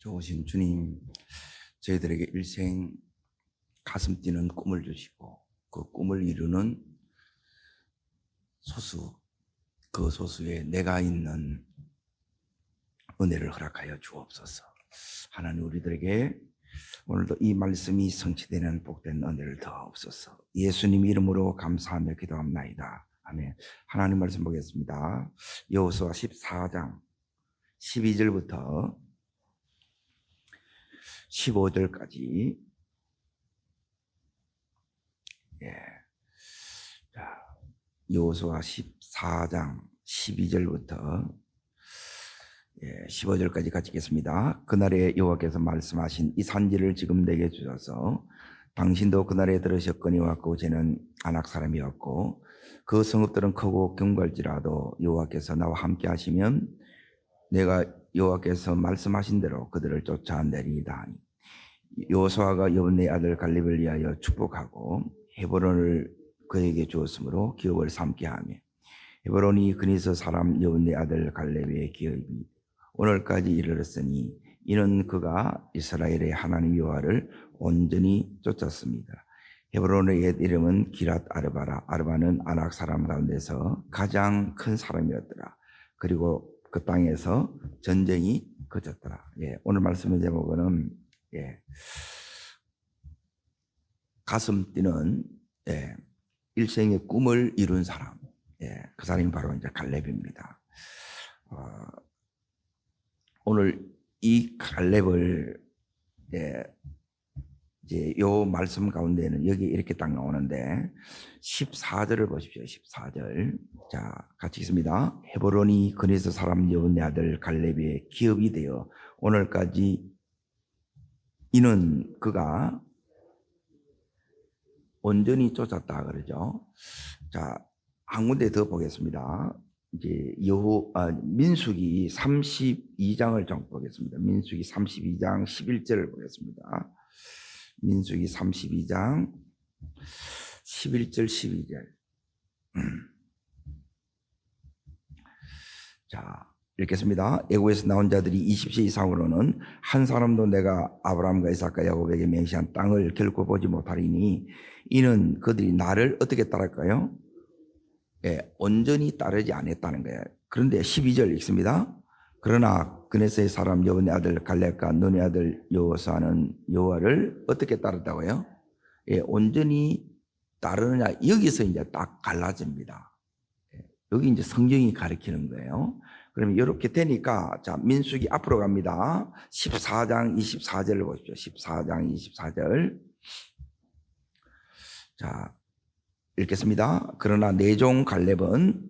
좋으신 주님, 저희들에게 일생 가슴 뛰는 꿈을 주시고 그 꿈을 이루는 소수, 그 소수에 내가 있는 은혜를 허락하여 주옵소서. 하나님, 우리들에게 오늘도 이 말씀이 성취되는 복된 은혜를 더하옵소서. 예수님 이름으로 감사하며 기도합나이다. 아멘. 하나님 말씀 보겠습니다. 여호수아 14장 12절부터 15절까지. 자, 여호수아 14장 12절부터 15절까지 같이 읽겠습니다. 그날에 여호와께서 말씀하신 이 산지를 지금 내게 주셔서 당신도 그날에 들으셨거니와 그 죄는 아낙 사람이었고 그 성읍들은 크고 견고할지라도 여호와께서 나와 함께 하시면 내가 여호와께서 말씀하신 대로 그들을 쫓아내리이다. 여호수아가 여분네 아들 갈렙을 위하여 축복하고 헤브론을 그에게 주었으므로 기업을 삼게 하며 헤브론이 그니스 사람 여분네 아들 갈렙의 기업이 오늘까지 이르렀으니 이는 그가 이스라엘의 하나님 여호와를 온전히 쫓았습니다. 헤브론의 옛 이름은 기랏 아르바라. 아르바는 아낙 사람 가운데서 가장 큰 사람이었더라. 그리고 그 땅에서 전쟁이 그쳤더라. 오늘 말씀의 제목은 가슴 뛰는 일생의 꿈을 이룬 사람. 그 사람이 바로 이제 갈렙입니다. 오늘 이 갈렙을 이제 요 말씀 가운데는 여기 이렇게 딱 나오는데 14절을 보십시오. 14절. 자, 같이 읽습니다. 헤브론이 그니스 사람 여분네 아들 갈렙의 기업이 되어 오늘까지 이는 그가 온전히 쫓았다 그러죠. 자, 한 군데 더 보겠습니다. 이제 민수기 32장을 좀 보겠습니다. 민수기 32장 11절을 보겠습니다. 민수기 32장 11절 12절. 자, 읽겠습니다. 애국에서 나온 자들이 20세 이상으로는 한 사람도 내가 아브라함과 이삭과 야곱에게 맹세한 땅을 결코 보지 못하리니 이는 그들이 나를 어떻게 따를까요? 온전히 따르지 않았다는 거예요. 그런데 12절 읽습니다. 그러나 그네스의 사람 여분네 아들 갈렙과 눈의 아들 여호수아는 여호와를 어떻게 따랐다고요? 온전히 따르느냐, 여기서 이제 딱 갈라집니다. 여기 이제 성경이 가르치는 거예요. 그러면 이렇게 되니까, 자, 민수기 앞으로 갑니다. 14장 24절을 보십시오. 14장 24절. 자, 읽겠습니다. 그러나 내 종 갈렙은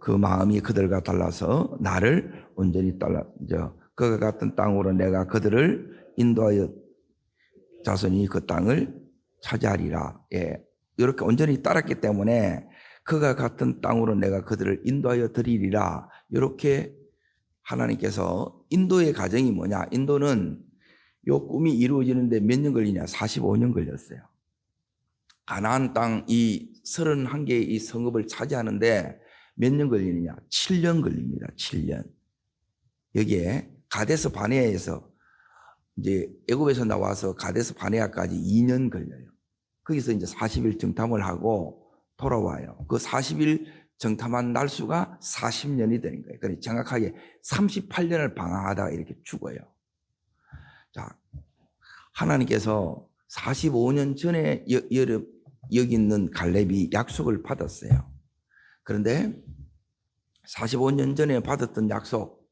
그 마음이 그들과 달라서 나를 온전히 따라, 그와 같은 땅으로 내가 그들을 인도하여 자손이 그 땅을 차지하리라. 이렇게 온전히 따랐기 때문에 그가 같은 땅으로 내가 그들을 인도하여 드리리라. 이렇게 하나님께서 인도의 과정이 뭐냐? 인도는 요 꿈이 이루어지는데 몇 년 걸리냐? 45년 걸렸어요. 가나안 땅 이 31개의 이 성읍을 차지하는데 몇 년 걸리느냐? 7년 걸립니다. 7년. 여기에 가데스 바네아에서 이제 애굽에서 나와서 가데스 바네아까지 2년 걸려요. 거기서 이제 40일 정탐을 하고 돌아와요. 그 40일 정탐한 날수가 40년이 되는 거예요. 그러니까 정확하게 38년을 방황하다가 이렇게 죽어요. 자, 하나님께서 45년 전에 여기 있는 갈렙이 약속을 받았어요. 그런데 45년 전에 받았던 약속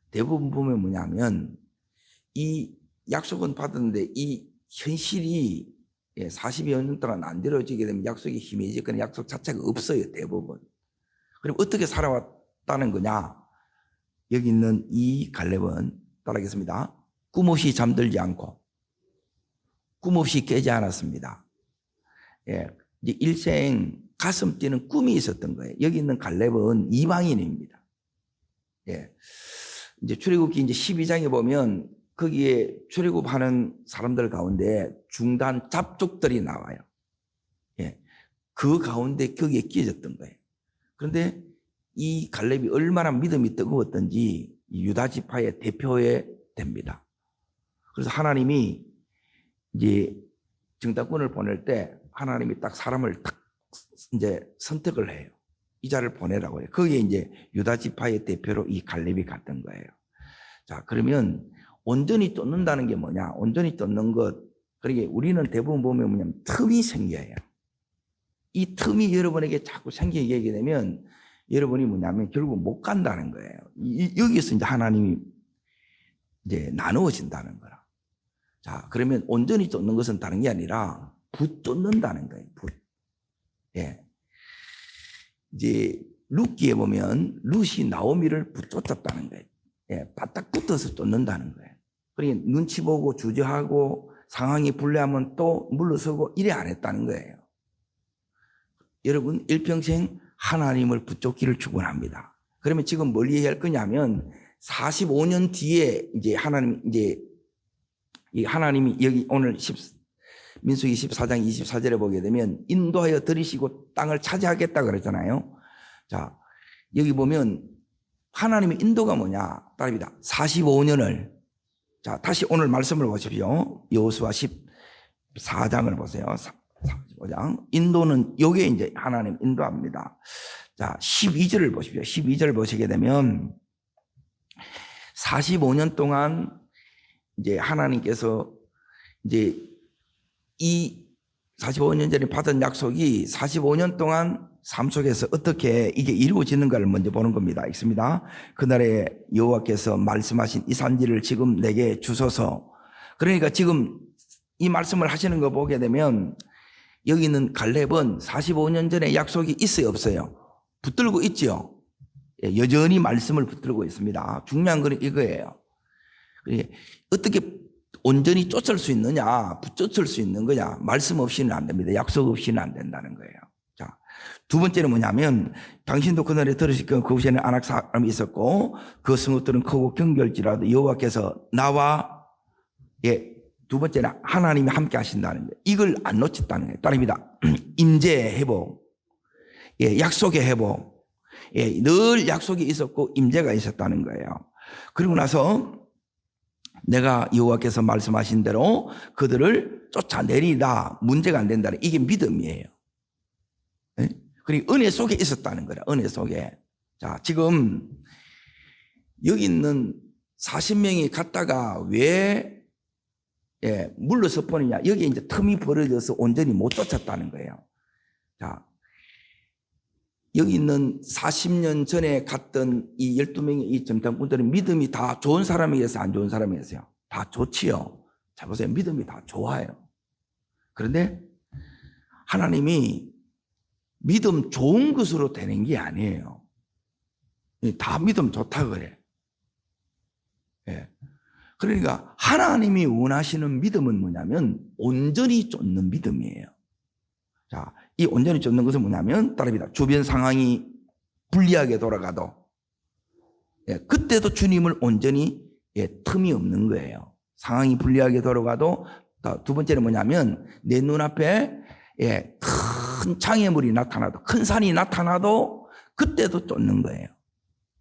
대부분 보면 뭐냐면 이 약속은 받았는데 이 현실이 40여 년 동안 안 이루어지게 되면 약속이 희미해지거나 약속 자체가 없어요. 대부분. 그럼 어떻게 살아왔다는 거냐? 여기 있는 이 갈렙은 따라하겠습니다. 꿈 없이 잠들지 않고 꿈 없이 깨지 않았습니다. 이제 일생 가슴 뛰는 꿈이 있었던 거예요. 여기 있는 갈렙은 이방인입니다. 이제 출애굽기 이제 12장에 보면 거기에 출애굽하는 사람들 가운데 중단 잡족들이 나와요. 그 가운데 거기에 끼어졌던 거예요. 그런데 이 갈렙이 얼마나 믿음이 뜨거웠던지 유다 지파의 대표에 됩니다. 그래서 하나님이 이제 정탐꾼을 보낼 때 하나님이 딱 사람을 딱 이제 선택을 해요. 이 자를 보내라고 해요. 거기에 이제 유다 지파의 대표로 이 갈렙이 갔던 거예요. 자, 그러면 온전히 쫓는다는 게 뭐냐? 온전히 쫓는 것. 그러니까 우리는 대부분 보면 뭐냐면 틈이 생겨요. 이 틈이 여러분에게 자꾸 생기게 되면 여러분이 뭐냐면 결국 못 간다는 거예요. 여기서 이제 하나님이 이제 나누어진다는 거라. 자, 그러면 온전히 쫓는 것은 다른 게 아니라 붙쫓는다는 거예요. 예. 이제 룻기에 보면 룻이 나오미를 붙쫓았다는 거예요. 예, 바짝 붙어서 쫓는다는 거예요. 그러니까 눈치 보고 주저하고 상황이 불리하면 또 물러서고 이래 안 했다는 거예요. 여러분 일평생 하나님을 붙잡기를 축원합니다. 그러면 지금 뭘 이해할 거냐면 45년 뒤에 이제 하나님이 여기 오늘 민수기 14장 24절에 보게 되면 인도하여 들이시고 땅을 차지하겠다 그랬잖아요. 자, 여기 보면 하나님의 인도가 뭐냐? 따릅니다. 45년을. 자, 다시 오늘 말씀을 보십시오. 여호수아 14장을 보세요. 45장. 인도는 요게 이제 하나님 인도합니다. 자, 12절을 보십시오. 12절을 보시게 되면 45년 동안 이제 하나님께서 이제 이 45년 전에 받은 약속이 45년 동안 삶 속에서 어떻게 이게 이루어지는가를 먼저 보는 겁니다. 있습니다. 그날에 여호와께서 말씀하신 이 산지를 지금 내게 주소서. 그러니까 지금 이 말씀을 하시는 거 보게 되면 여기 있는 갈렙은 45년 전에 약속이 있어요, 없어요? 붙들고 있죠. 여전히 말씀을 붙들고 있습니다. 중요한 건 이거예요. 어떻게 온전히 쫓을 수 있느냐, 붙쫓을 수 있는 거냐, 말씀 없이는 안 됩니다. 약속 없이는 안 된다는 거예요. 자, 두 번째는 뭐냐면 당신도 그날에 들으실 것 그곳에는 아낙 사람이 있었고 그 성읍들은 크고 경결지라도 여호와께서 나와 두 번째는 하나님이 함께 하신다는 거예요. 이걸 안 놓쳤다는 거예요. 따릅니다. 임재의 회복, 약속의 회복, 늘 약속이 있었고 임재가 있었다는 거예요. 그리고 나서 내가 여호와께서 말씀하신 대로 그들을 쫓아내리다 문제가 안 된다. 이게 믿음이에요. 그리고 은혜 속에 있었다는 거라. 은혜 속에. 자, 지금 여기 있는 40명이 갔다가 왜 물러서 버리냐. 여기 이제 틈이 벌어져서 온전히 못 쫓았다는 거예요. 자, 여기 있는 40년 전에 갔던 이 12명의 이 정탐꾼들은 믿음이 다 좋은 사람이겠어요? 안 좋은 사람이겠어요? 다 좋지요. 자, 보세요. 믿음이 다 좋아요. 그런데 하나님이 믿음 좋은 것으로 되는 게 아니에요. 다 믿음 좋다 그래. 그러니까 하나님이 원하시는 믿음은 뭐냐면 온전히 쫓는 믿음이에요. 자, 이 온전히 쫓는 것은 뭐냐면 따릅니다. 주변 상황이 불리하게 돌아가도 그때도 주님을 온전히 틈이 없는 거예요. 상황이 불리하게 돌아가도. 두 번째는 뭐냐면 내 눈앞에 큰 장애물이 나타나도 큰 산이 나타나도 그때도 쫓는 거예요.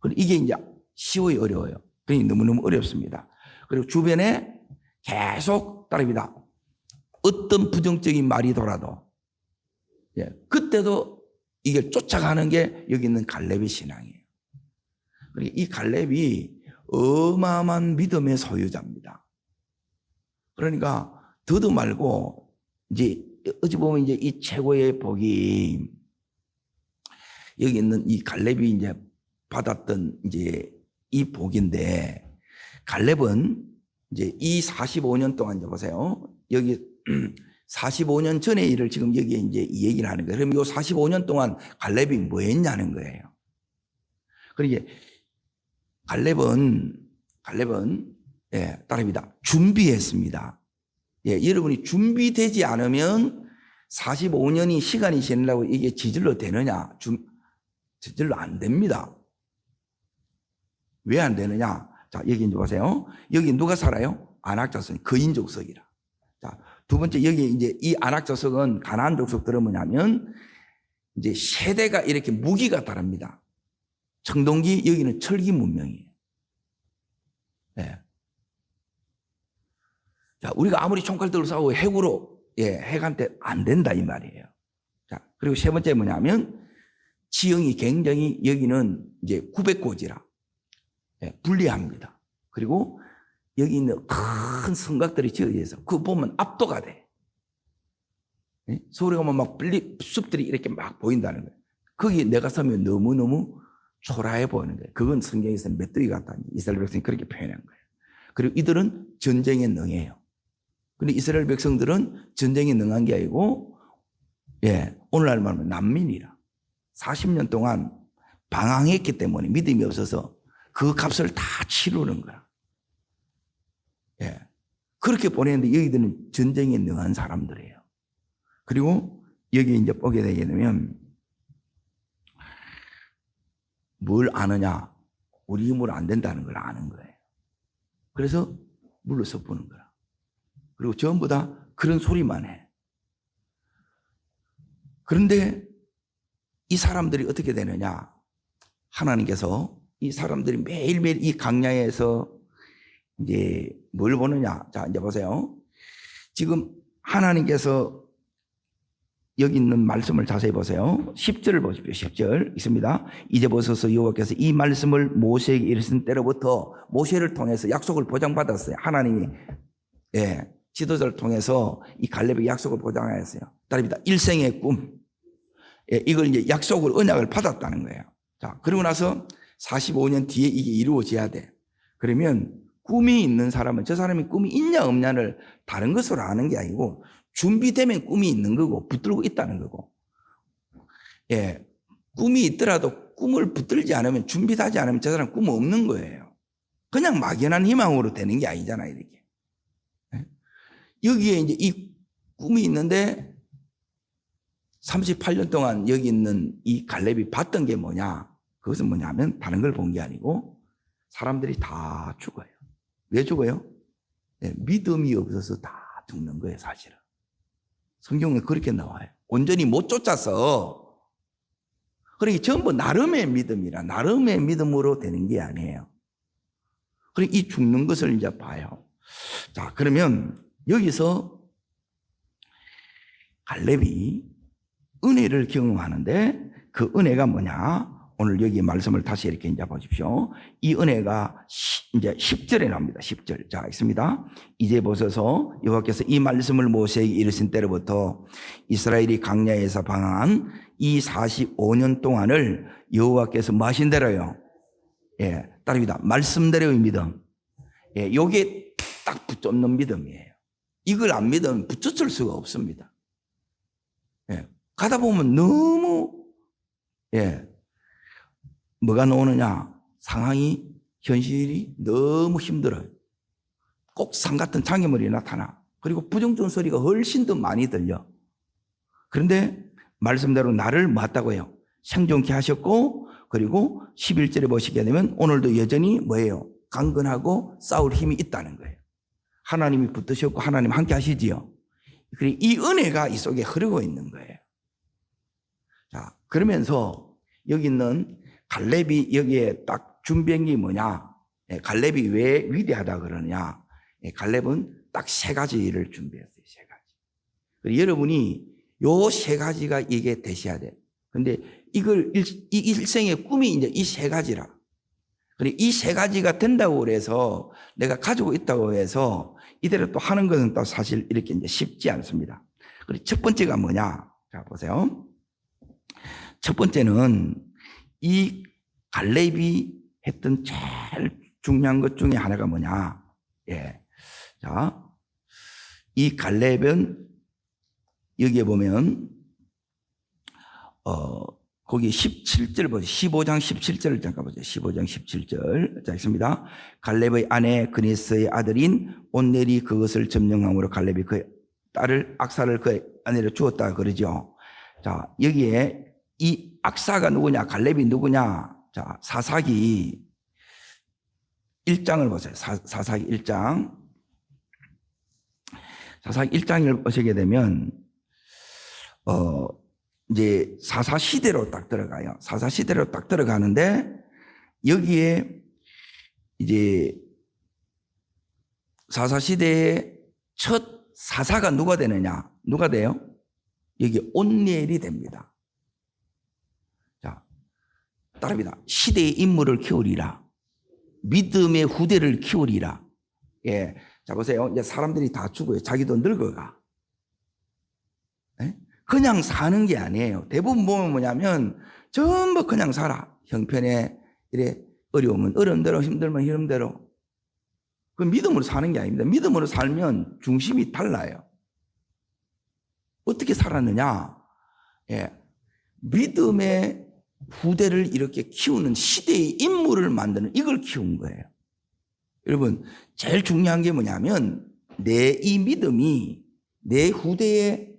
그리고 이게 이제 쉬워요, 어려워요? 그러니 너무너무 어렵습니다. 그리고 주변에 계속 따릅니다. 어떤 부정적인 말이 돌아도 그때도 이게 쫓아가는 게 여기 있는 갈렙의 신앙이에요. 그러니까 이 갈렙이 어마어마한 믿음의 소유자입니다. 그러니까 더도 말고 이제 어찌 보면 이제 이 최고의 복이 여기 있는 이 갈렙이 이제 받았던 이제 이 복인데 갈렙은 이제 이 45년 동안 이제 보세요. 여기 45년 전의 일을 지금 여기에 이제 이 얘기를 하는 거예요. 그럼 이 45년 동안 갈렙이 뭐 했냐는 거예요. 그러니까 갈렙은 따릅니다. 준비했습니다. 여러분이 준비되지 않으면 45년이 시간이 지나려고 이게 저절로 되느냐? 저절로 안 됩니다. 왜 안 되느냐? 자, 여기 이제 보세요. 여기 누가 살아요? 아낙 자손, 거인 족속이라. 자, 두 번째 여기 이제 이 아낙 족속은 가나안 족속들은 뭐냐면 이제 세대가 이렇게 무기가 다릅니다. 청동기, 여기는 철기 문명이에요. 자, 우리가 아무리 총칼들로 싸우고 핵으로, 핵한테 안 된다, 이 말이에요. 자, 그리고 세 번째 뭐냐면, 지형이 굉장히 여기는 이제 900고지라, 불리합니다. 그리고 여기 있는 큰 성곽들이 지어져 있어. 그거 보면 압도가 돼. 서울에 가면 막 숲들이 이렇게 막 보인다는 거예요. 거기 내가 서면 너무너무 초라해 보이는 거예요. 그건 성경에서는 메뚜기 같다. 이스라엘 백성이 그렇게 표현한 거예요. 그리고 이들은 전쟁에 능해요. 근데 이스라엘 백성들은 전쟁에 능한 게 아니고, 오늘날 말하면 난민이라. 40년 동안 방황했기 때문에 믿음이 없어서 그 값을 다 치르는 거야. 그렇게 보내는데 여기들은 전쟁에 능한 사람들이에요. 그리고 여기 이제 보게 되게 되면 뭘 아느냐? 우리 힘으로 안 된다는 걸 아는 거예요. 그래서 물로 섞는 거야. 그리고 전부 다 그런 소리만 해. 그런데 이 사람들이 어떻게 되느냐? 하나님께서 이 사람들이 매일매일 이 강야에서 이제 뭘 보느냐? 자, 이제 보세요. 지금 하나님께서 여기 있는 말씀을 자세히 보세요. 10절을 보십시오. 10절 있습니다. 이제 보소서 여호와께서 이 말씀을 모세에게 이르신 때로부터 모세를 통해서 약속을 보장받았어요. 하나님이 지도자를 통해서 이 갈렙에게 약속을 보장하였어요. 따릅니다. 일생의 꿈. 이걸 이제 약속을 언약을 받았다는 거예요. 자, 그리고 나서 45년 뒤에 이게 이루어져야 돼. 그러면 꿈이 있는 사람은 저 사람이 꿈이 있냐 없냐를 다른 것으로 아는 게 아니고 준비되면 꿈이 있는 거고 붙들고 있다는 거고, 꿈이 있더라도 꿈을 붙들지 않으면 준비하지 않으면 저 사람 꿈은 없는 거예요. 그냥 막연한 희망으로 되는 게 아니잖아요, 이렇게. 여기에 이제 이 꿈이 있는데 38년 동안 여기 있는 이 갈렙이 봤던 게 뭐냐? 그것은 뭐냐면 다른 걸 본 게 아니고 사람들이 다 죽어요. 왜 죽어요? 믿음이 없어서 다 죽는 거예요, 사실은. 성경에 그렇게 나와요. 온전히 못 쫓아서. 그러니까 전부 나름의 믿음이라, 나름의 믿음으로 되는 게 아니에요. 그러니까 이 죽는 것을 이제 봐요. 자, 그러면 여기서 갈렙이 은혜를 경험하는데 그 은혜가 뭐냐? 오늘 여기 말씀을 다시 이렇게 이제 보십시오. 이 은혜가 이제 10절에 나옵니다. 10절. 자, 있습니다. 이제 보소서 여호와께서 이 말씀을 모세에게 이르신 때로부터 이스라엘이 광야에서 방황한 이 45년 동안을 여호와께서 뭐 하신 대로요? 따릅니다. 말씀대로의 믿음. 요게 딱 붙잡는 믿음이에요. 이걸 안 믿으면 붙잡을 수가 없습니다. 가다 보면 너무, 뭐가 나오느냐? 상황이, 현실이 너무 힘들어요. 꼭 산 같은 장애물이 나타나. 그리고 부정적인 소리가 훨씬 더 많이 들려. 그런데 말씀대로 나를 맞다고 해요. 생존케 하셨고, 그리고 11절에 보시게 되면 오늘도 여전히 뭐예요? 강건하고 싸울 힘이 있다는 거예요. 하나님이 붙드셨고 하나님 함께 하시지요. 그리고 이 은혜가 이 속에 흐르고 있는 거예요. 자, 그러면서 여기 있는 갈렙이 여기에 딱 준비한 게 뭐냐? 갈렙이 왜 위대하다 그러느냐? 갈렙은 딱 세 가지를 준비했어요. 세 가지. 그리고 여러분이 요 세 가지가 이게 되셔야 돼요. 근데 이걸 이 일생의 꿈이 이제 이 세 가지라. 그리고 이 세 가지가 된다고 그래서 내가 가지고 있다고 해서 이대로 또 하는 것은 또 사실 이렇게 이제 쉽지 않습니다. 그리고 첫 번째가 뭐냐? 자, 보세요. 첫 번째는 이 갈렙이 했던 제일 중요한 것 중에 하나가 뭐냐? 자, 이 갈렙은 여기에 보면 거기 17절 보세요. 15장 17절을 잠깐 보세요. 15장 17절. 자, 있습니다. 갈렙의 아내 그니스의 아들인 온넬이 그것을 점령함으로 갈렙이 그의 딸을 악사를 그의 아내로 주었다 그러죠. 자, 여기에 이 악사가 누구냐? 갈렙이 누구냐? 자, 사사기 1장을 보세요. 사사기 1장. 사사기 1장을 보시게 되면 이제 사사 시대로 딱 들어가요. 사사 시대로 딱 들어가는데 여기에 이제 사사 시대에 첫 사사가 누가 되느냐? 누가 돼요? 여기 온니엘이 됩니다. 자, 따릅니다. 시대의 인물을 키우리라. 믿음의 후대를 키우리라. 예. 자, 보세요. 이제 사람들이 다 죽어요. 자기도 늙어가. 예? 그냥 사는 게 아니에요. 대부분 보면 뭐냐면 전부 그냥 살아. 형편에 이래 어려우면 어려움대로, 힘들면 힘듦대로. 그 믿음으로 사는 게 아닙니다. 믿음으로 살면 중심이 달라요. 어떻게 살았느냐? 예. 믿음의 후대를 이렇게 키우는 시대의 인물을 만드는 이걸 키운 거예요. 여러분, 제일 중요한 게 뭐냐면 내 이 믿음이 내 후대에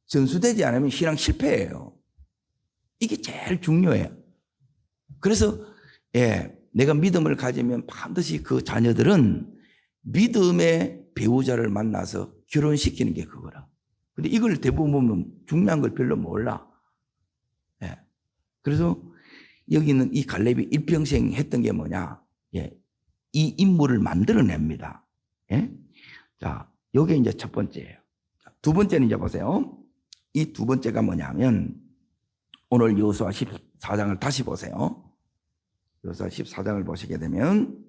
전수되지 않으면 신앙 실패예요. 이게 제일 중요해요. 그래서 예, 내가 믿음을 가지면 반드시 그 자녀들은 믿음의 배우자를 만나서 결혼시키는 게 그거라. 근데 이걸 대부분 보면 중요한 걸 별로 몰라. 예. 그래서 여기 있는 이 갈렙이 일평생 했던 게 뭐냐? 예. 이 인물을 만들어냅니다. 예? 자, 요게 이제 첫 번째예요. 두 번째는 이제 보세요. 이 두 번째가 뭐냐면 오늘 여호수아 14장을 다시 보세요. 여호수아 14장을 보시게 되면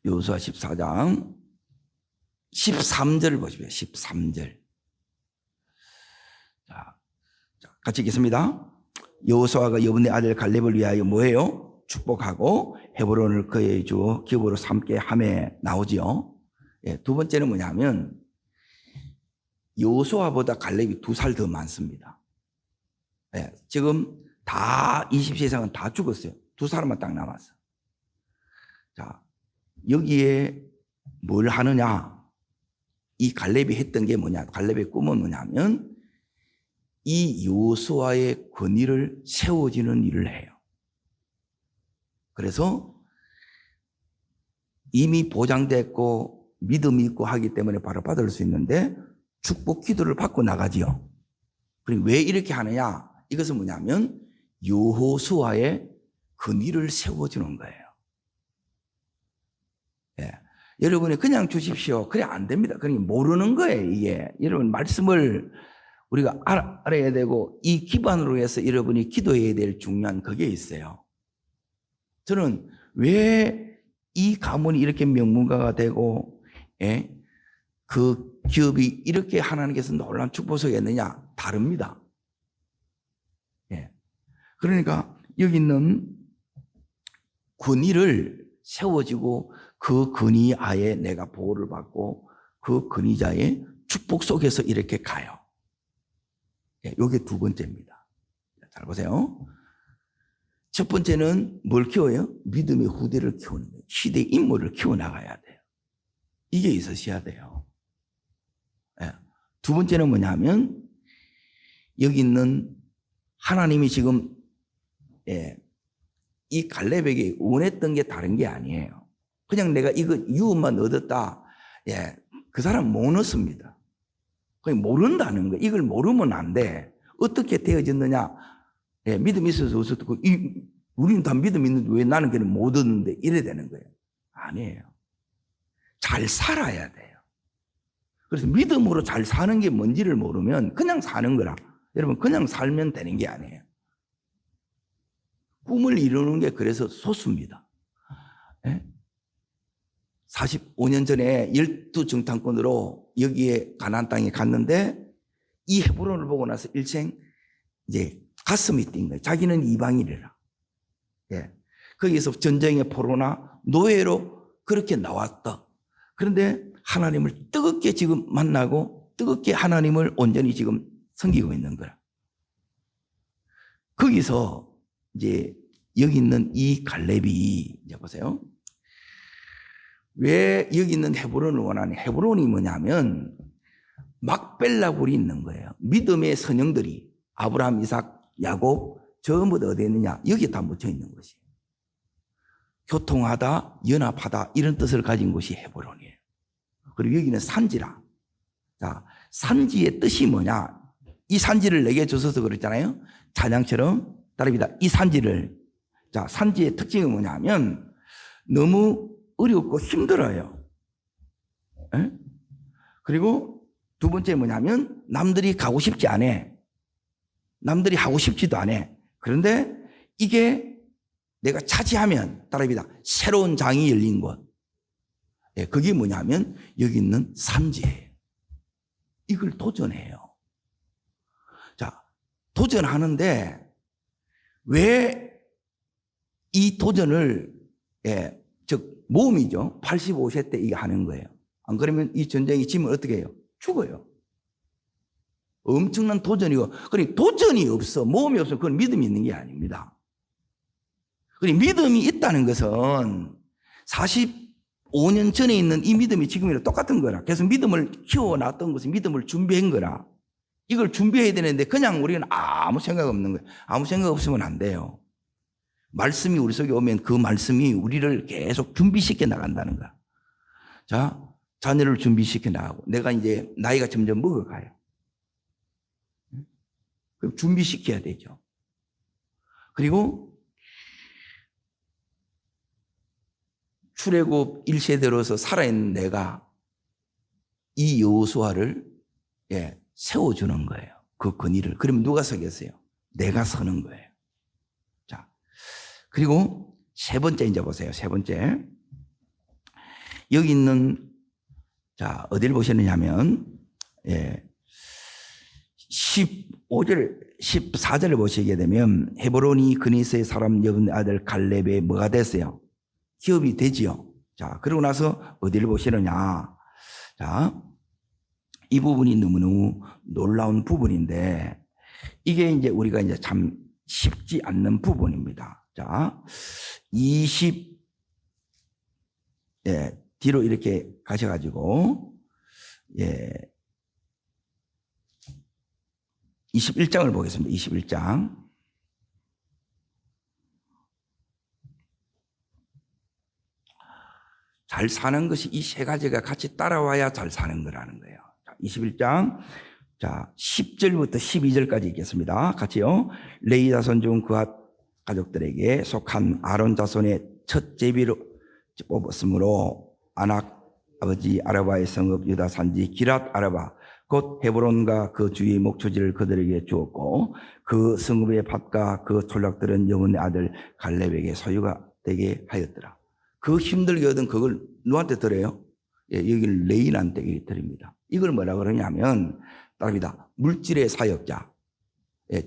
여호수아 14장 13절 보시면 13절. 자, 같이 읽겠습니다. 여호수아가 여분의 아들 갈렙을 위하여 뭐예요? 축복하고 헤브론을 그의 주 기업으로 삼게 하매 나오지요. 예, 두 번째는 뭐냐면 여호수아보다 갈렙이 2살 더 많습니다. 예, 지금 다 20세 이상은 다 죽었어요. 2사람만 딱 남았어. 자, 여기에 뭘 하느냐? 이 갈렙이 했던 게 뭐냐? 갈렙의 꿈은 뭐냐면 이 여호수아의 권위를 세워지는 일을 해요. 그래서 이미 보장됐고 믿음이 있고 하기 때문에 바로 받을 수 있는데 축복 기도를 받고 나가지요. 그리고 왜 이렇게 하느냐? 이것은 뭐냐면 여호수아의 권위를 세워주는 거예요. 예. 여러분이 그냥 주십시오. 그래 안 됩니다. 그러니까 모르는 거예요. 이게 여러분 말씀을 우리가 알아야 되고 이 기반으로 해서 여러분이 기도해야 될 중요한 그게 있어요. 저는 왜 이 가문이 이렇게 명문가가 되고 예? 그 기업이 이렇게 하나님께서 놀라운 축복을 했느냐? 다릅니다. 예. 그러니까 여기 있는 권위를 세워지고 그 권위 아에 내가 보호를 받고 그 권위자의 축복 속에서 이렇게 가요. 예, 이게 두 번째입니다. 잘 보세요. 첫 번째는 뭘 키워요? 믿음의 후대를 키우는 거예요. 시대의 인물을 키워나가야 돼요. 이게 있으셔야 돼요. 예. 두 번째는 뭐냐면 여기 있는 하나님이 지금 예, 이 갈렙에게 원했던 게 다른 게 아니에요. 그냥 내가 이거 유업만 얻었다. 예, 그 사람 못 얻습니다. 그냥 모른다는 거예요. 이걸 모르면 안 돼. 어떻게 되어졌느냐? 예, 믿음이 있어서 어떻고 우리는 다 믿음 있는데 왜 나는 그냥 못 얻는데 이래 되는 거예요. 아니에요. 잘 살아야 돼요. 그래서 믿음으로 잘 사는 게 뭔지를 모르면 그냥 사는 거라. 여러분 그냥 살면 되는 게 아니에요. 꿈을 이루는 게 그래서 소수입니다. 예? 45년 전에 12정탐꾼으로 여기에 가나안 땅에 갔는데 이 헤브론을 보고 나서 일생 이제 가슴이 뛴 거예요. 자기는 이방인이라. 예. 거기서 전쟁의 포로나 노예로 그렇게 나왔다. 그런데 하나님을 뜨겁게 지금 만나고 뜨겁게 하나님을 온전히 지금 섬기고 있는 거라. 거기서 이제 여기 있는 이 갈렙이 이제 보세요. 왜 여기 있는 헤브론을 원하냐? 헤브론이 뭐냐면 막벨라굴이 있는 거예요. 믿음의 선영들이 아브라함, 이삭, 야곱 전부 다 어디에 있느냐? 여기에 다 묻혀 있는 것이. 교통하다, 연합하다 이런 뜻을 가진 곳이 헤브론이에요. 그리고 여기는 산지라. 자, 산지의 뜻이 뭐냐? 이 산지를 내게 주셔서 그랬잖아요. 찬양처럼 따릅니다. 이 산지를. 자, 산지의 특징이 뭐냐면 너무 어렵고 힘들어요. 에? 그리고 두 번째 뭐냐면 남들이 가고 싶지 않아. 남들이 하고 싶지도 않아. 그런데 이게 내가 차지하면 따라합니다. 새로운 장이 열린 곳. 예, 그게 뭐냐면 여기 있는 삼지예요. 이걸 도전해요. 자, 도전하는데 왜 이 도전을 즉 모험이죠. 85세 때 이게 하는 거예요. 안 그러면 이 전쟁이 지면 어떻게 해요? 죽어요. 엄청난 도전이고, 그러니 도전이 없어, 모험이 없어, 그건 믿음이 있는 게 아닙니다. 그러니 믿음이 있다는 것은 45년 전에 있는 이 믿음이 지금이랑 똑같은 거라. 그래서 믿음을 키워놨던 것은 믿음을 준비한 거라. 이걸 준비해야 되는데 그냥 우리는 아무 생각 없는 거예요. 아무 생각 없으면 안 돼요. 말씀이 우리 속에 오면 그 말씀이 우리를 계속 준비시켜 나간다는 거야. 자, 자녀를 준비시켜 나가고 내가 이제 나이가 점점 먹어가요. 그럼 준비시켜야 되죠. 그리고 출애굽 1세대로서 살아있는 내가 이 여호수아를 세워주는 거예요. 그 근위를. 그러면 누가 서겠어요? 내가 서는 거예요. 자, 그리고 세 번째 이제 보세요. 세 번째. 여기 있는, 자, 어디를 보시느냐면, 15절, 14절을 보시게 되면, 헤브론이 그니스의 사람 여분의 아들 갈렙의 뭐가 됐어요? 기업이 되지요. 자, 그러고 나서 어디를 보시느냐. 자, 이 부분이 너무너무 놀라운 부분인데, 이게 이제 우리가 이제 참 쉽지 않는 부분입니다. 자, 뒤로 이렇게 가셔가지고, 21장을 보겠습니다. 21장. 잘 사는 것이 이 세 가지가 같이 따라와야 잘 사는 거라는 거예요. 21장. 자, 10절부터 12절까지 읽겠습니다. 같이요. 레위 자손 중 그앗 가족들에게 속한 아론 자손의 첫 제비로 뽑았으므로 아낙 아버지 아라바의 성읍 유다 산지 기랏 아라바 곧 헤브론과 그 주의 목초지를 그들에게 주었고 그 성읍의 밭과 그 촌락들은 여분의 아들 갈렙에게 소유가 되게 하였더라. 그 힘들게 얻은 그걸 누구한테 드려요? 여기를 레인한테 드립니다. 이걸 뭐라 그러냐면 답니다. 물질의 사역자.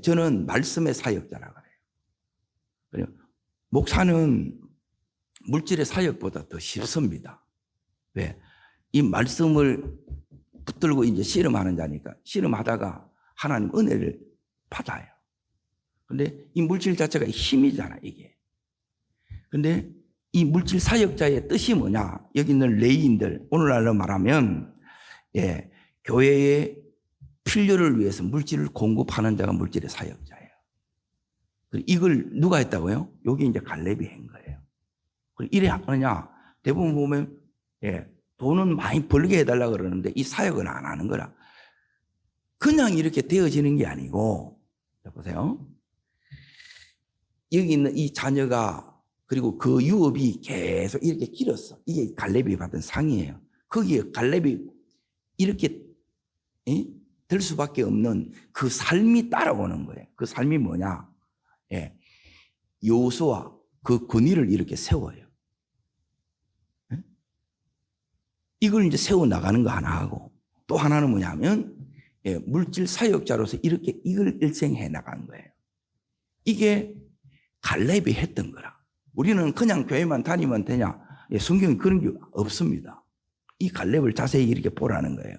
저는 말씀의 사역자라고 그래요. 목사는 물질의 사역보다 더 쉽습니다. 왜? 이 말씀을 붙들고 이제 씨름하는 자니까 씨름하다가 하나님 은혜를 받아요. 근데 이 물질 자체가 힘이잖아, 이게. 근데 이 물질 사역자의 뜻이 뭐냐? 여기 있는 레위인들, 오늘날로 말하면, 교회의 필요를 위해서 물질을 공급하는 자가 물질의 사역자예요. 이걸 누가 했다고요? 여기 이제 갈렙이 한 거예요. 이래 하느냐? 대부분 보면, 돈은 많이 벌게 해달라 그러는데 이 사역은 안 하는 거라. 그냥 이렇게 되어지는 게 아니고, 보세요. 여기 있는 이 자녀가 그리고 그 유업이 계속 이렇게 길었어. 이게 갈렙이 받은 상이에요. 거기에 갈렙이 이렇게 될 수밖에 없는 그 삶이 따라오는 거예요. 그 삶이 뭐냐? 여호수아 그 권위를 이렇게 세워요. 이걸 이제 세워 나가는 거 하나 하고 또 하나는 뭐냐면 물질 사역자로서 이렇게 이걸 일생해 나간 거예요. 이게 갈렙이 했던 거라. 우리는 그냥 교회만 다니면 되냐? 성경에 그런 게 없습니다. 이 갈렙을 자세히 이렇게 보라는 거예요.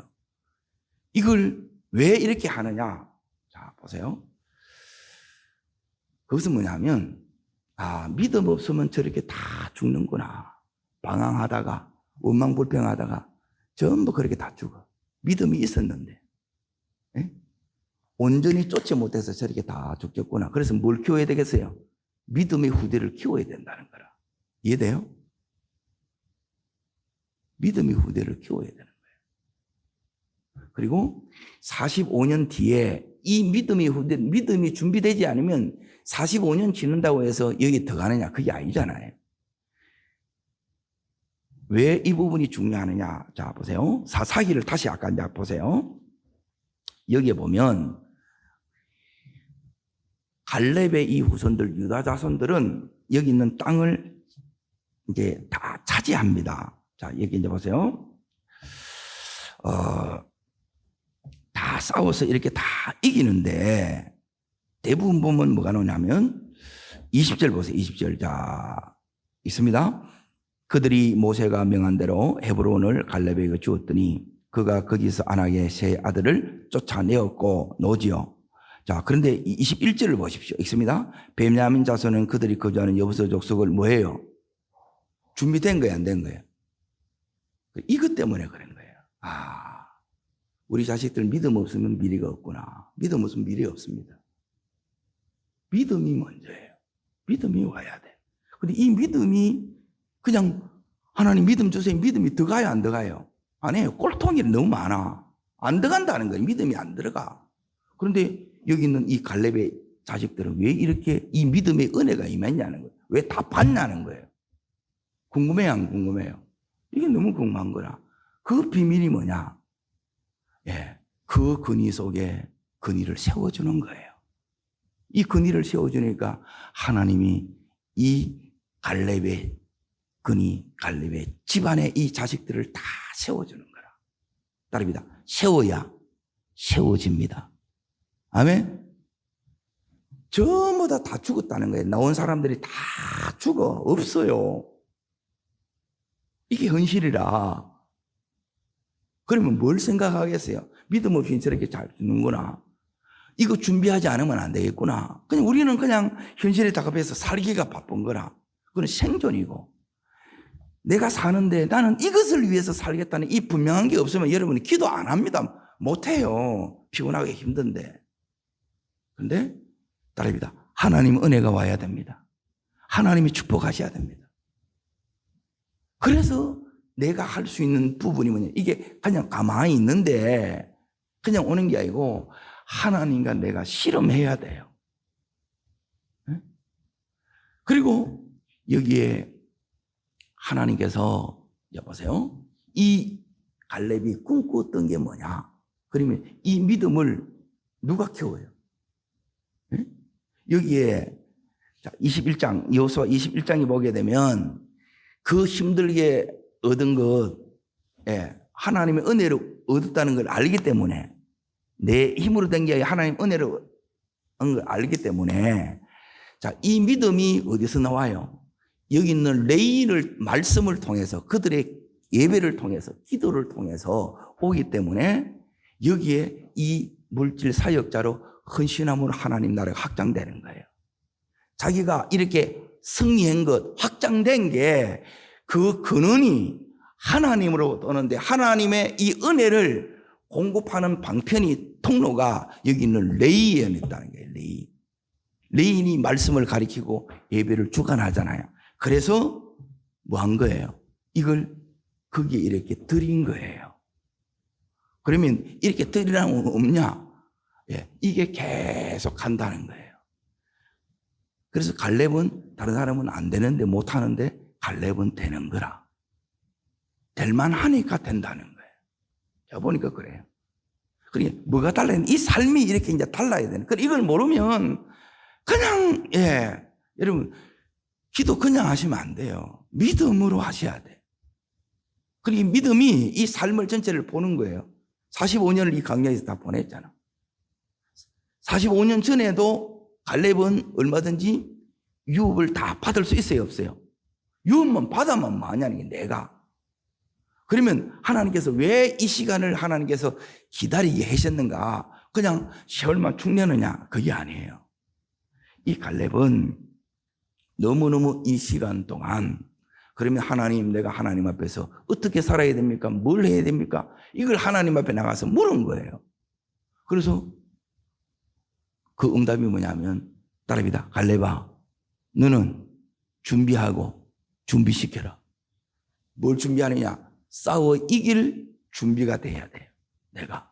이걸 왜 이렇게 하느냐? 자, 보세요. 그것은 뭐냐면, 믿음 없으면 저렇게 다 죽는구나. 방황하다가, 원망불평하다가, 전부 그렇게 다 죽어. 믿음이 있었는데. 온전히 쫓지 못해서 저렇게 다 죽겠구나. 그래서 뭘 키워야 되겠어요? 믿음의 후대를 키워야 된다는 거라. 이해돼요? 믿음의 후대를 키워야 되는 거예요. 그리고 45년 뒤에 이 믿음의 후대, 믿음이 준비되지 않으면 45년 지는다고 해서 여기 더 가느냐? 그게 아니잖아요. 왜 이 부분이 중요하느냐? 자, 보세요. 사사기를 다시 아까 이제 보세요. 여기에 보면 갈렙의 이 후손들, 유다 자손들은 여기 있는 땅을 이제 다 차지합니다. 자, 여기 이제 보세요. 다 싸워서 이렇게 다 이기는데 대부분 보면 뭐가 나오냐면 20절 보세요. 20절. 자, 있습니다. 그들이 모세가 명한 대로 헤브론을 갈렙에게 주었더니 그가 거기서 아낙의 세 아들을 쫓아내었고 노지요. 자, 그런데 21절을 보십시오. 있습니다. 베냐민 자손은 그들이 거주하는 여부서 족속을 뭐예요? 준비된 거예요, 안 된 거예요? 이것 때문에 그런 거예요. 우리 자식들 믿음 없으면 미래가 없구나. 믿음 없으면 미래 없습니다. 믿음이 먼저예요. 믿음이 와야 돼. 근데 이 믿음이 그냥 하나님 믿음 주세요. 믿음이 들어가요, 안 들어가요? 안 해요. 꼴통이 너무 많아. 안 들어간다는 거예요. 믿음이 안 들어가. 그런데 여기 있는 이 갈렙의 자식들은 왜 이렇게 이 믿음의 은혜가 임했냐는 거예요. 왜 다 받냐는 거예요. 궁금해요, 안 궁금해요? 이게 너무 궁금한 거라. 그 비밀이 뭐냐? 예, 그 근위 속에 근위를 세워주는 거예요. 이 근위를 세워주니까 하나님이 이 갈렙의 근위, 갈렙의 집안의 이 자식들을 다 세워주는 거라. 따릅니다. 세워야 세워집니다. 아멘? 전부 다 죽었다는 거예요. 나온 사람들이 다 죽어. 없어요. 이게 현실이라. 그러면 뭘 생각하겠어요? 믿음 없이 저렇게 잘 죽는구나. 이거 준비하지 않으면 안 되겠구나. 그냥 우리는 그냥 현실에 다급해서 살기가 바쁜 거라. 그건 생존이고. 내가 사는데 나는 이것을 위해서 살겠다는 이 분명한 게 없으면 여러분이 기도 안 합니다. 못 해요. 피곤하게 힘든데. 그런데 따릅니다. 하나님 은혜가 와야 됩니다. 하나님이 축복하셔야 됩니다. 그래서 내가 할 수 있는 부분이 뭐냐. 이게 그냥 가만히 있는데 그냥 오는 게 아니고 하나님과 내가 실험해야 돼요. 그리고 여기에 하나님께서 여보세요. 이 갈렙이 꿈꾸었던 게 뭐냐? 그러면 이 믿음을 누가 키워요? 여기에 21장 여호수아 21장에 보게 되면 그 힘들게 얻은 것, 하나님의 은혜를 얻었다는 걸 알기 때문에 내 힘으로 된 게 아니라 하나님 은혜로 얻은 걸 알기 때문에 자, 이 믿음이 어디서 나와요? 여기 있는 레위인을 말씀을 통해서 그들의 예배를 통해서 기도를 통해서 오기 때문에 여기에 이 물질 사역자로 헌신함으로 하나님 나라가 확장되는 거예요. 자기가 이렇게 승리한 것, 확장된 게 그 근원이 하나님으로 오는데 하나님의 이 은혜를 공급하는 방편이 통로가 여기 있는 레위인에 있다는 거예요. 레위인이 말씀을 가리키고 예배를 주관하잖아요. 그래서 뭐 한 거예요? 이걸 거기에 이렇게 드린 거예요. 그러면 이렇게 드리라는 건 없냐? 이게 계속 간다는 거예요. 그래서 갈렙은 다른 사람은 안 되는데 못 하는데 갈렙은 되는 거라. 될만 하니까 된다는 거예요. 제가 보니까 그래요. 그러니까 뭐가 달라야 이 삶이 이렇게 이제 달라야 되는. 그러니까 이걸 모르면 그냥 여러분 기도 그냥 하시면 안 돼요. 믿음으로 하셔야 돼. 그리고 믿음이 이 삶을 전체를 보는 거예요. 45년을 이 광야에서 다 보냈잖아. 45년 전에도 갈렙은 얼마든지 유업을 다 받을 수 있어요, 없어요? 유업만 받아만 마냐는 게 내가. 그러면 하나님께서 왜 이 시간을 하나님께서 기다리게 하셨는가? 그냥 세월만 축내느냐? 그게 아니에요. 이 갈렙은 너무너무 이 시간 동안 그러면 하나님, 내가 하나님 앞에서 어떻게 살아야 됩니까? 뭘 해야 됩니까? 이걸 하나님 앞에 나가서 물은 거예요. 그래서 그 응답이 뭐냐면 따릅니다. 갈렙아, 너는 준비하고 준비시켜라. 뭘 준비하느냐? 싸워 이길 준비가 돼야 돼요. 내가.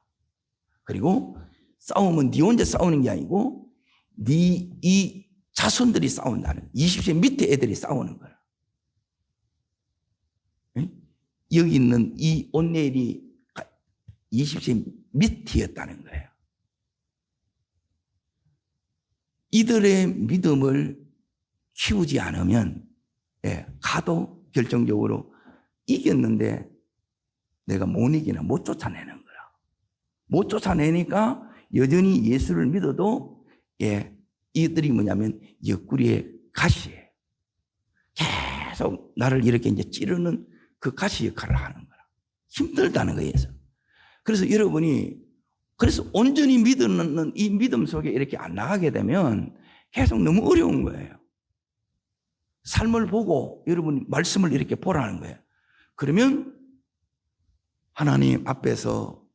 그리고 싸움은 네 혼자 싸우는 게 아니고 네 이 자손들이 싸운다는 20세 밑에 애들이 싸우는 거야. 여기 있는 이 온내일이 20세 밑이었다는 거예요. 이들의 믿음을 키우지 않으면 가도 결정적으로 이겼는데 내가 못 이기나 못 쫓아내는 거야. 못 쫓아내니까 여전히 예수를 믿어도 이들이 뭐냐면 옆구리에 가시예요. 계속 나를 이렇게 이제 찌르는 그 가시 역할을 하는 거야. 힘들다는 거예요. 그래서 여러분이 그래서 온전히 믿는 이 믿음 속에 이렇게 안 나가게 되면 계속 너무 어려운 거예요. 삶을 보고 여러분이 말씀을 이렇게 보라는 거예요. 그러면 하나님 앞에서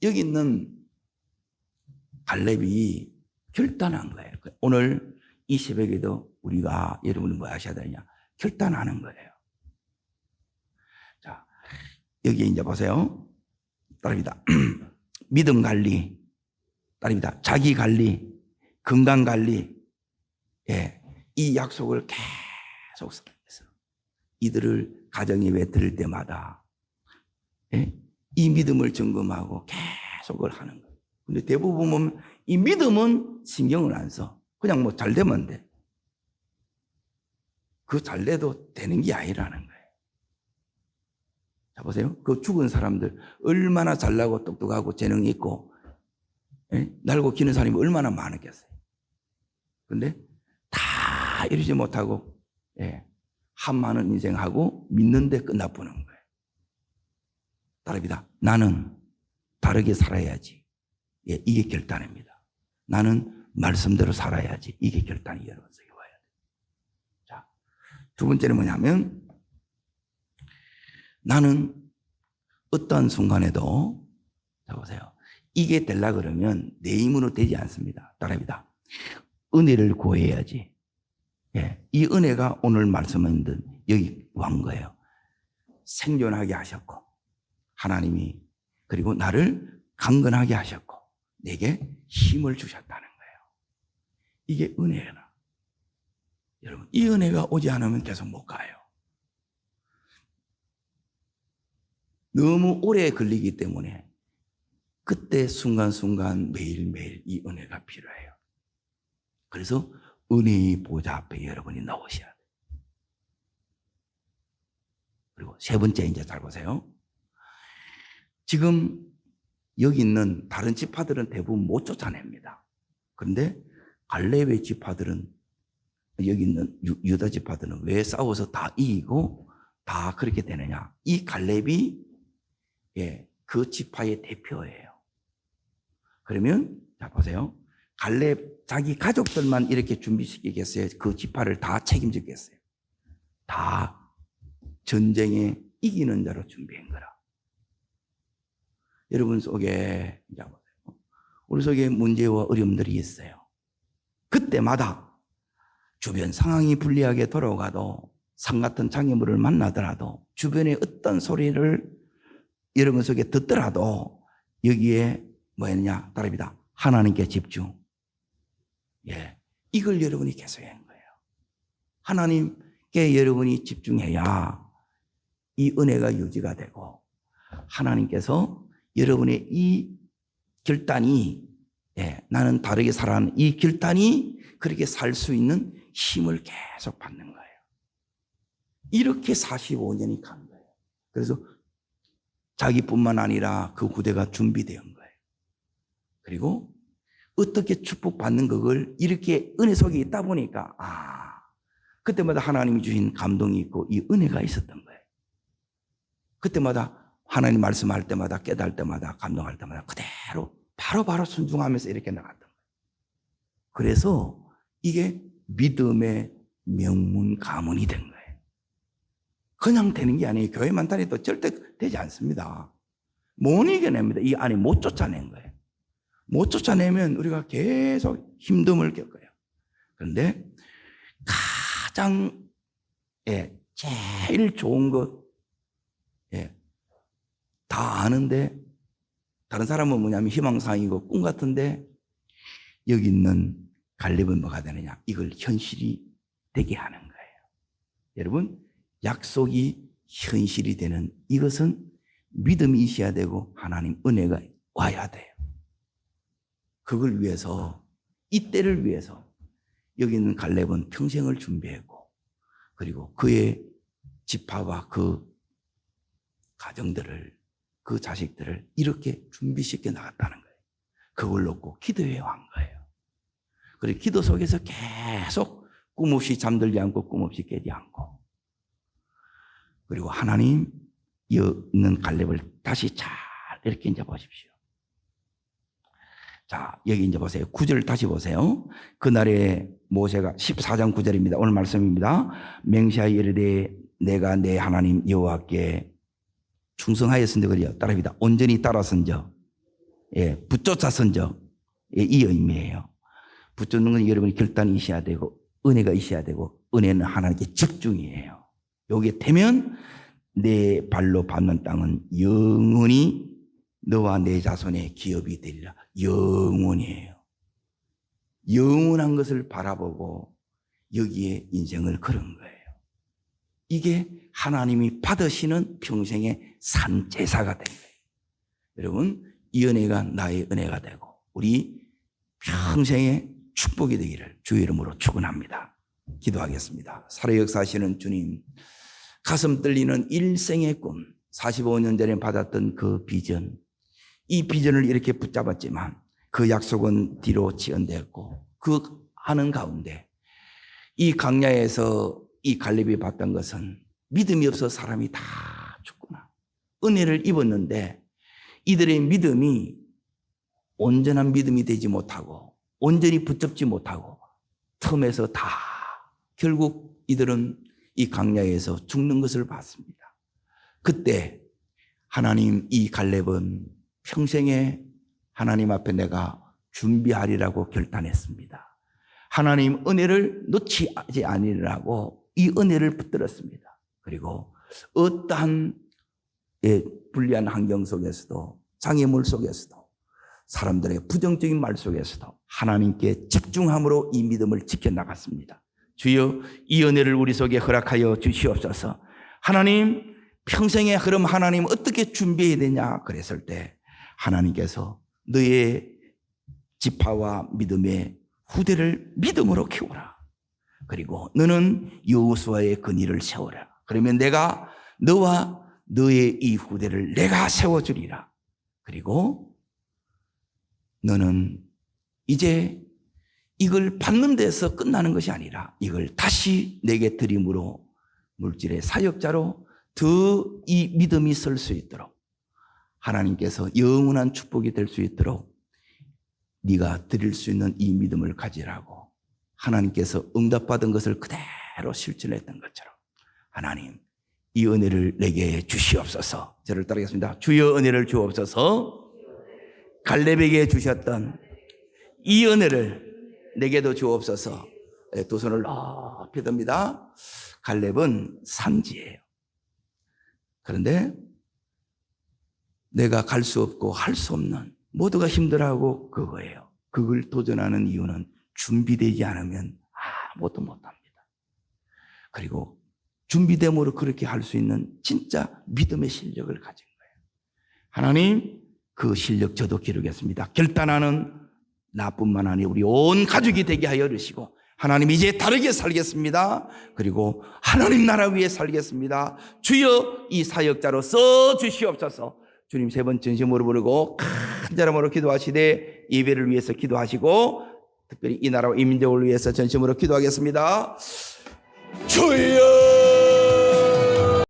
여기 있는 갈렙이 결단한 거예요. 오늘 이 새벽에도 우리가 여러분이 뭐 하셔야 되냐? 결단하는 거예요. 자, 여기 이제 보세요. 따릅니다. 믿음 관리, 따릅니다. 자기 관리, 건강 관리, 이 약속을 계속 써서 이들을 가정에 외틀 때마다 이 믿음을 점검하고 계속을 하는 거예요. 근데 대부분 보면 이 믿음은 신경을 안 써. 그냥 뭐 잘 되면 돼. 그 잘 돼도 되는 게 아니라는 거예요. 자, 보세요. 그 죽은 사람들 얼마나 잘나고 똑똑하고 재능이 있고 날고 기는 사람이 얼마나 많았겠어요. 근데 다 이러지 못하고 한 많은 인생하고 믿는데 끝나보는 거예요. 따릅니다. 나는 다르게 살아야지. 이게 결단입니다. 나는 말씀대로 살아야지. 이게 결단이 여러분 속에 와야 돼요. 자, 두 번째는 뭐냐면 나는 어떠한 순간에도 자 보세요. 이게 되려 그러면 내 힘으로 되지 않습니다. 따릅니다. 은혜를 구해야지. 이 은혜가 오늘 말씀한 듯 여기 온 거예요. 생존하게 하셨고 하나님이 그리고 나를 강건하게 하셨고 내게 힘을 주셨다는 거예요. 이게 은혜예요. 여러분 이 은혜가 오지 않으면 계속 못 가요. 너무 오래 걸리기 때문에 그때 순간순간 매일매일 이 은혜가 필요해요. 그래서 은혜의 보좌 앞에 여러분이 나오셔야 돼요. 그리고 세 번째 이제 잘 보세요. 지금 여기 있는 다른 지파들은 대부분 못 쫓아냅니다. 그런데 갈렙의 지파들은 여기 있는 유다 지파들은 왜 싸워서 다 이기고 다 그렇게 되느냐? 이 갈렙이 그 지파의 대표예요. 그러면 자 보세요. 갈렙 자기 가족들만 이렇게 준비시키겠어요? 그 지파를 다 책임지겠어요? 다 전쟁에 이기는 자로 준비한 거라. 여러분 속에 우리 속에 문제와 어려움들이 있어요. 그때마다 주변 상황이 불리하게 돌아가도 상 같은 장애물을 만나더라도 주변에 어떤 소리를 여러분 속에 듣더라도 여기에 뭐였냐? 따릅니다. 하나님께 집중. 이걸 여러분이 계속 한 거예요. 하나님께 여러분이 집중해야 이 은혜가 유지가 되고 하나님께서 여러분의 이 결단이 나는 다르게 살아가는 이 결단이 그렇게 살 수 있는 힘을 계속 받는 거예요. 이렇게 45년이 간 거예요. 그래서 자기뿐만 아니라 그 후대가 준비된 거예요. 그리고 어떻게 축복받는 그걸 이렇게 은혜 속에 있다 보니까 그때마다 하나님이 주신 감동이 있고 이 은혜가 있었던 거예요. 그때마다 하나님 말씀할 때마다 깨달을 때마다 감동할 때마다 그대로 바로 순종하면서 이렇게 나갔던 거예요. 그래서 이게 믿음의 명문 가문이 된 거예요. 그냥 되는 게 아니에요. 교회만 다녀도 절대 되지 않습니다. 못 이겨냅니다. 이 안에 못 쫓아낸 거예요. 못 쫓아내면 우리가 계속 힘듦을 겪어요. 그런데 가장 제일 좋은 것 다 아는데 다른 사람은 뭐냐면 희망사항이고 꿈 같은데 여기 있는 갈렙은 뭐가 되느냐? 이걸 현실이 되게 하는 거예요. 여러분 약속이 현실이 되는 이것은 믿음이 있어야 되고 하나님 은혜가 와야 돼요. 그걸 위해서, 이때를 위해서 여기 있는 갈렙은 평생을 준비했고, 그리고 그의 지파와 그 가정들을, 그 자식들을 이렇게 준비시켜 나갔다는 거예요. 그걸 놓고 기도해 온 거예요. 그리고 기도 속에서 계속 꿈 없이 잠들지 않고 꿈 없이 깨지 않고, 그리고 하나님 있는 갈렙을 다시 잘 이렇게 이제 보십시오. 자, 여기 이제 보세요. 9절 다시 보세요. 그날에 모세가 14장 9절입니다. 오늘 말씀입니다. 맹세하여 이르되 내가 내 하나님 여호와께 충성하였은지 그래요. 따라합니다. 온전히 따라선저, 붙쫓아선저, 이 의미예요. 붙쫓는 건 여러분이 결단이 있어야 되고 은혜가 있어야 되고, 은혜는 하나님께 집중이에요. 여기에 되면 내 발로 밟는 땅은 영원히 너와 내 자손의 기업이 되리라. 영원이에요. 영원한 것을 바라보고 여기에 인생을 걸은 거예요. 이게 하나님이 받으시는 평생의 산 제사가 된 거예요. 여러분, 이 은혜가 나의 은혜가 되고 우리 평생의 축복이 되기를 주의 이름으로 축원합니다. 기도하겠습니다. 살아 역사하시는 주님, 가슴 떨리는 일생의 꿈, 45년 전에 받았던 그 비전, 이 비전을 이렇게 붙잡았지만 그 약속은 뒤로 지연되었고, 그 하는 가운데 이 광야에서 이 갈렙이 봤던 것은 믿음이 없어 사람이 다 죽구나. 은혜를 입었는데 이들의 믿음이 온전한 믿음이 되지 못하고 온전히 붙잡지 못하고 틈에서 다 결국 이들은 이 광야에서 죽는 것을 봤습니다. 그때 하나님, 이 갈렙은 평생에 하나님 앞에 내가 준비하리라고 결단했습니다. 하나님 은혜를 놓지 아니라고 이 은혜를 붙들었습니다. 그리고 어떠한 불리한 환경 속에서도, 장애물 속에서도, 사람들의 부정적인 말 속에서도 하나님께 집중함으로 이 믿음을 지켜나갔습니다. 주여, 이 은혜를 우리 속에 허락하여 주시옵소서. 하나님, 평생의 흐름 하나님 어떻게 준비해야 되냐 그랬을 때 하나님께서 너의 지파와 믿음의 후대를 믿음으로 키우라. 그리고 너는 여호수아의 근위를 세워라. 그러면 내가 너와 너의 이 후대를 내가 세워주리라. 그리고 너는 이제 이걸 받는 데서 끝나는 것이 아니라 이걸 다시 내게 드림으로 물질의 사역자로 더 이 믿음이 설 수 있도록, 하나님께서 영원한 축복이 될 수 있도록 네가 드릴 수 있는 이 믿음을 가지라고 하나님께서 응답받은 것을 그대로 실천했던 것처럼 하나님, 이 은혜를 내게 주시옵소서. 저를 따르겠습니다. 주여 은혜를 주옵소서. 갈렙에게 주셨던 이 은혜를 내게도 주옵소서. 두 손을 높이 듭니다. 갈렙은 산지예요. 그런데 내가 갈 수 없고 할 수 없는, 모두가 힘들어하고 그거예요. 그걸 도전하는 이유는 준비되지 않으면 아무것도 못합니다. 그리고 준비됨으로 그렇게 할 수 있는 진짜 믿음의 실력을 가진 거예요. 하나님, 그 실력 저도 기르겠습니다. 결단하는 나뿐만 아니라 우리 온 가족이 되게 하여 주시고, 하나님 이제 다르게 살겠습니다. 그리고 하나님 나라 위에 살겠습니다. 주여 이 사역자로 써주시옵소서. 주님 세 번 진심으로 부르고 간절함으로 기도하시되 예배를 위해서 기도하시고 특별히 이 나라와 이 민족을 위해서 전심으로 기도하겠습니다. 주여